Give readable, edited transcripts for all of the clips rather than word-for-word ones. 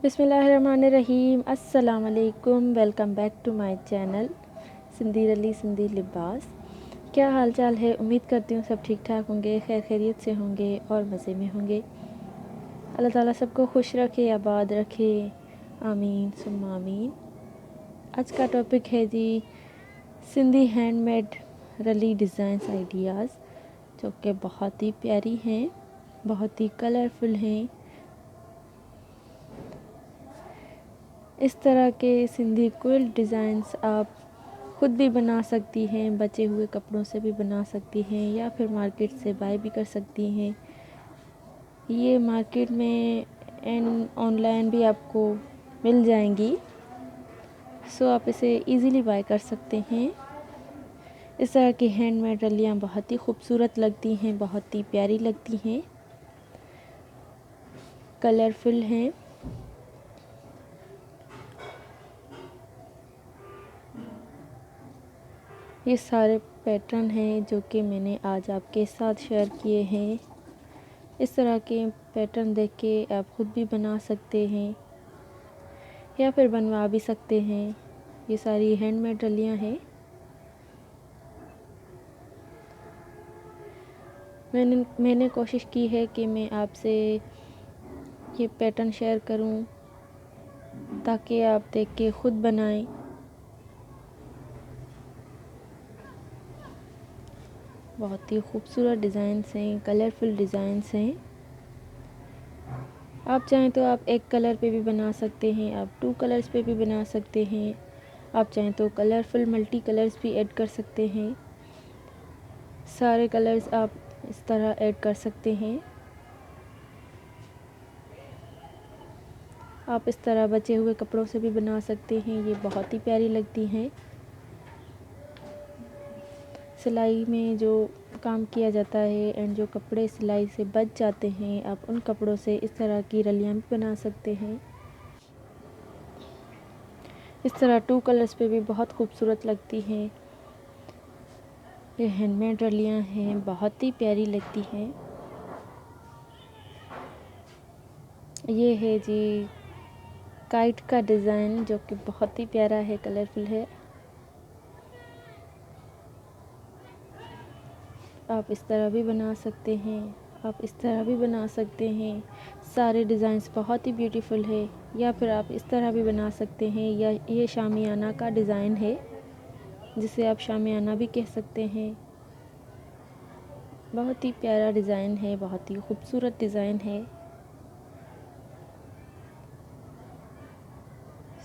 बिस्मिल्लाहिर्रहमानिर्रहीम। अस्सलाम वालेकुम। Welcome back to my channel Sindhi Ralli Sindhi लिबास। क्या हाल चाल है? उम्मीद करती हूँ सब ठीक ठाक होंगे, खैर खैरियत से होंगे और मज़े में होंगे। अल्लाह ताला सबको खुश रखे, आबाद रखे, आमीन सुम्मा आमीन। आज का टॉपिक है जी सिंधी हैंडमेड रली डिज़ाइंस आइडियाज़, जो कि बहुत ही प्यारी हैं, बहुत ही कलरफुल हैं। इस तरह के सिंधी क्विल्ट डिज़ाइंस आप खुद भी बना सकती हैं, बचे हुए कपड़ों से भी बना सकती हैं या फिर मार्केट से बाय भी कर सकती हैं। ये मार्केट में एंड ऑनलाइन भी आपको मिल जाएंगी, सो आप इसे इजीली बाय कर सकते हैं। इस तरह की हैंडमेड रलियाँ बहुत ही खूबसूरत लगती हैं, बहुत ही प्यारी लगती हैं, कलरफुल हैं। ये सारे पैटर्न हैं जो कि मैंने आज आपके साथ शेयर किए हैं। इस तरह के पैटर्न देख के आप खुद भी बना सकते हैं या फिर बनवा भी सकते हैं। ये सारी हैंडमेड रलियाँ हैं। मैंने कोशिश की है कि मैं आपसे ये पैटर्न शेयर करूं ताकि आप देख के ख़ुद बनाएं। बहुत ही खूबसूरत डिज़ाइंस हैं, कलरफुल डिज़ाइंस हैं। आप चाहें तो आप एक कलर पे भी बना सकते हैं, आप 2 कलर्स पे भी बना सकते हैं। आप चाहें तो कलरफुल मल्टी कलर्स भी ऐड कर सकते हैं। सारे कलर्स आप इस तरह ऐड कर सकते हैं। आप इस तरह बचे हुए कपड़ों से भी बना सकते हैं, ये बहुत ही प्यारी लगती हैं। सिलाई में जो काम किया जाता है एंड जो कपड़े सिलाई से बच जाते हैं, आप उन कपड़ों से इस तरह की रलियाँ भी बना सकते हैं। इस तरह 2 कलर्स पे भी बहुत खूबसूरत लगती हैं। ये हैंडमेड रलियाँ हैं, बहुत ही प्यारी लगती हैं। ये है जी काइट का डिज़ाइन, जो कि बहुत ही प्यारा है, कलरफुल है। आप इस तरह भी बना सकते हैं, आप इस तरह भी बना सकते हैं। सारे डिज़ाइंस बहुत ही ब्यूटीफुल है। या फिर आप इस तरह भी बना सकते हैं, या ये शामियाना का डिज़ाइन है, जिसे आप शामियाना भी कह सकते हैं। बहुत ही प्यारा डिज़ाइन है, बहुत ही खूबसूरत डिज़ाइन है।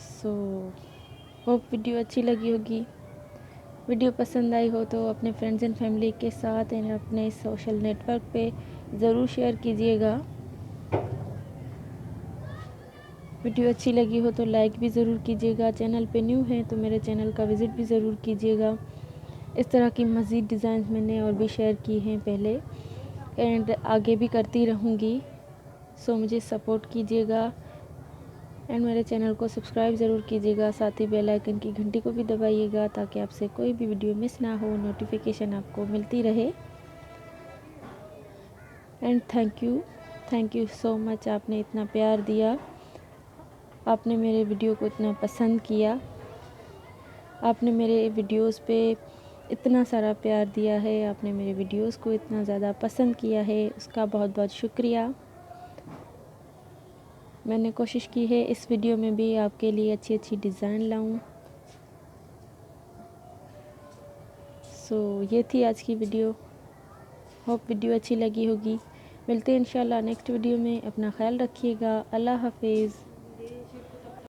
सो होप वीडियो अच्छी लगी होगी। वीडियो पसंद आई हो तो अपने फ्रेंड्स एंड फैमिली के साथ एंड अपने सोशल नेटवर्क पे ज़रूर शेयर कीजिएगा। वीडियो अच्छी लगी हो तो लाइक भी ज़रूर कीजिएगा। चैनल पे न्यू हैं तो मेरे चैनल का विज़िट भी ज़रूर कीजिएगा। इस तरह की मज़ीद डिज़ाइन मैंने और भी शेयर की हैं पहले एंड आगे भी करती रहूँगी। सो मुझे सपोर्ट कीजिएगा एंड मेरे चैनल को सब्सक्राइब ज़रूर कीजिएगा। साथ ही बेल आइकन की घंटी को भी दबाइएगा ताकि आपसे कोई भी वीडियो मिस ना हो, नोटिफिकेशन आपको मिलती रहे। And thank you so much. आपने इतना प्यार दिया, आपने मेरे वीडियो को इतना पसंद किया, आपने मेरे वीडियोस पे इतना सारा प्यार दिया है, आपने मेरे वीडियोस को इतना ज़्यादा पसंद किया है, उसका बहुत बहुत शुक्रिया। मैंने कोशिश की है इस वीडियो में भी आपके लिए अच्छी अच्छी डिज़ाइन लाऊं। सो ये थी आज की वीडियो। होप वीडियो अच्छी लगी होगी। मिलते हैं इंशाल्लाह नेक्स्ट वीडियो में। अपना ख्याल रखिएगा। अल्लाह हाफिज़।